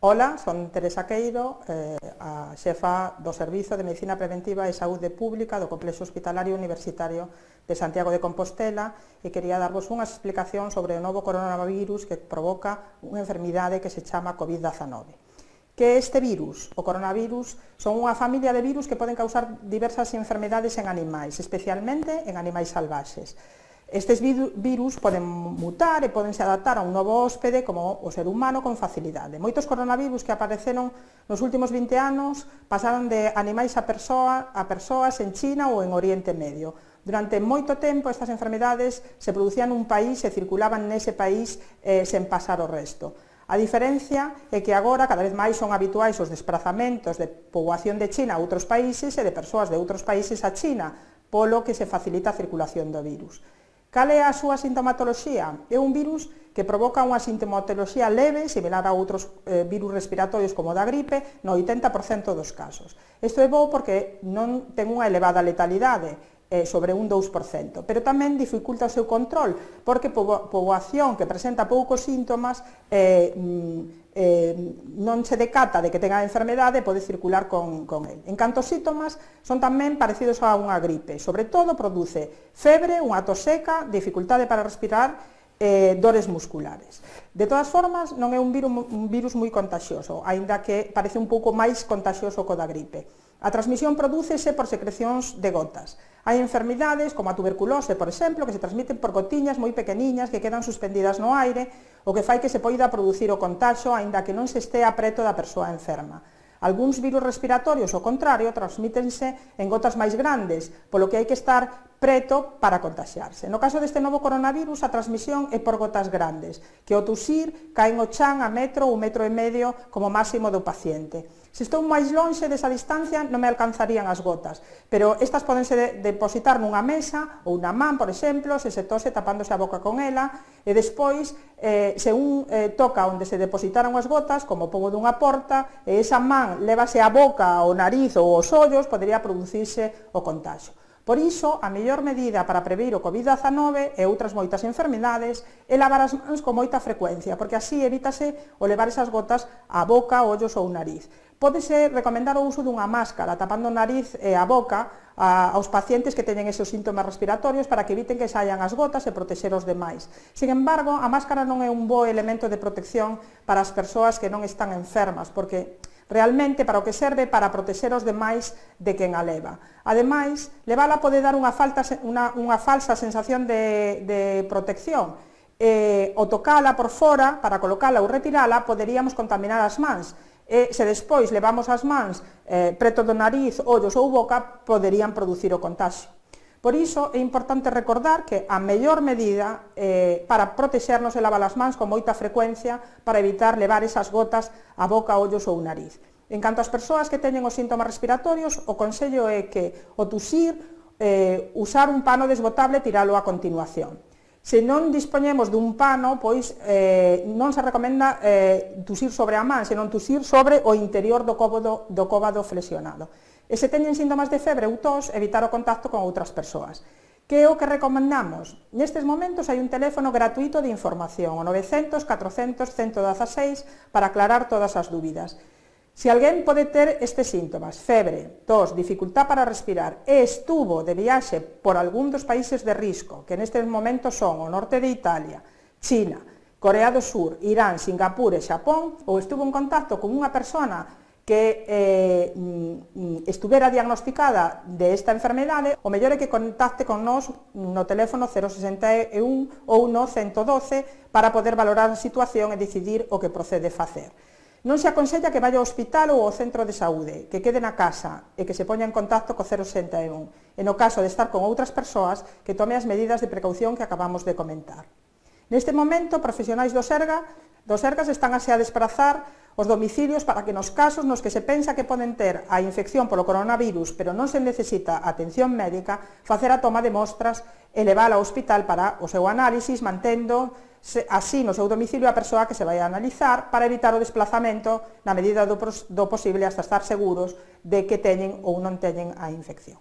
Ola, son Teresa Queiro, a xefa do Servizo de Medicina Preventiva e Saúde Pública do Complexo Hospitalario Universitario de Santiago de Compostela e quería darvos unha explicación sobre o novo coronavirus que provoca unha enfermidade que se chama COVID-19. Que este virus, o coronavirus, son unha familia de virus que poden causar diversas enfermedades en animais, especialmente en animais salvaxes. Estes virus poden mutar e podense adaptar a un novo hóspede como o ser humano con facilidade. Moitos coronavirus que apareceron nos últimos 20 anos pasaron de animais a persoas en China ou en Oriente Medio. Durante moito tempo estas enfermedades se producían nun país e circulaban nese país sen pasar o resto. A diferencia é que agora cada vez máis son habituais os desprazamentos de poboación de China a outros países e de persoas de outros países a China, polo que se facilita a circulación do virus. Cal é a súa sintomatoloxía? É un virus que provoca unha sintomatoloxía leve, similar a outros virus respiratorios como o da gripe, no 80% dos casos. Isto é bo porque non ten unha elevada letalidade, sobre un 2%, pero tamén dificulta o seu control, porque poboación que presenta poucos síntomas non se decata de que tenga a enfermedade e pode circular con el. En canto aos síntomas, son tamén parecidos a unha gripe, sobre todo produce febre, unha tos seca, dificultade para respirar, dores musculares. De todas formas, non é un virus moi contagioso, aínda que parece un pouco máis contagioso co da gripe. A transmisión prodúcese por secrecións de gotas. Hai enfermidades, como a tuberculose, por exemplo, que se transmiten por gotiñas moi pequeniñas que quedan suspendidas no aire, o que fai que se poida producir o contagio, aínda que non se estea preto da persoa enferma. Algúns virus respiratorios, ao contrario, transmítense en gotas máis grandes, polo que hai que estar preto para contaxiarse. No caso deste novo coronavirus, a transmisión é por gotas grandes, que ao tusir caen ao chan a metro ou metro e medio como máximo do paciente. Se estou máis lonxe desa distancia non me alcanzarían as gotas, pero estas podense depositar nunha mesa ou na man, por exemplo, se se tose tapándose a boca con ela, e despois, se un toca onde se depositaron as gotas, como o pomo dunha porta, e esa man lévase a boca, o nariz ou os ollos, podería producirse o contagio. Por iso, a mellor medida para prever o COVID-19 e outras moitas enfermidades é lavar as mans con moita frecuencia, porque así evítase o levar esas gotas á boca, ollos ou nariz. Pódese recomendar o uso dunha máscara, tapando o nariz e a boca aos pacientes que teñen esos síntomas respiratorios para que eviten que saian as gotas e protexer os demais. Sin embargo, a máscara non é un bo elemento de protección para as persoas que non están enfermas, porque realmente para o que serve para protexer os demais de quen a leva. Ademais, levala pode dar unha falsa sensación de protección. O tocala por fora, para colocala ou retirala, poderíamos contaminar as mans. E se despois levamos as mans preto do nariz, ollos ou boca, poderían producir o contagio. Por iso é importante recordar que a mellor medida para protexernos é lavar as mans con moita frecuencia para evitar levar esas gotas a boca, ollos ou nariz. En canto ás persoas que teñen os síntomas respiratorios, o consello é que o tusir, usar un pano desbotable e tiralo a continuación. Se non dispoñemos dun pano, pois non se recomenda tusir sobre a man, senón tusir sobre o interior do cóbado flexionado. E se teñen síntomas de febre ou tos, evitar o contacto con outras persoas. Que é o que recomendamos? Nestes momentos hai un teléfono gratuito de información, o 900 400 116, para aclarar todas as dúbidas. Se alguén pode ter estes síntomas, febre, tos, dificultad para respirar, e estuvo de viaxe por algún dos países de risco, que nestes momentos son o norte de Italia, China, Corea do Sur, Irán, Singapur e Xapón, ou estuvo en contacto con unha persona que estuvera diagnosticada de esta enfermedade, o mellor é que contacte con nós no teléfono 061 ou no 112 para poder valorar a situación e decidir o que procede facer. Non se aconsella que vaya ao hospital ou ao centro de saúde, que quede na casa e que se poña en contacto co 061, e no caso de estar con outras persoas, que tome as medidas de precaución que acabamos de comentar. Neste momento, profesionais do Sergas están a desprazar os domicilios para que nos casos nos que se pensa que poden ter a infección polo coronavirus, pero non se necesita atención médica, facer a toma de mostras e levala ao hospital para o seu análisis, mantendo así no seu domicilio a persoa que se vai a analizar para evitar o desplazamento na medida do posible hasta estar seguros de que teñen ou non teñen a infección.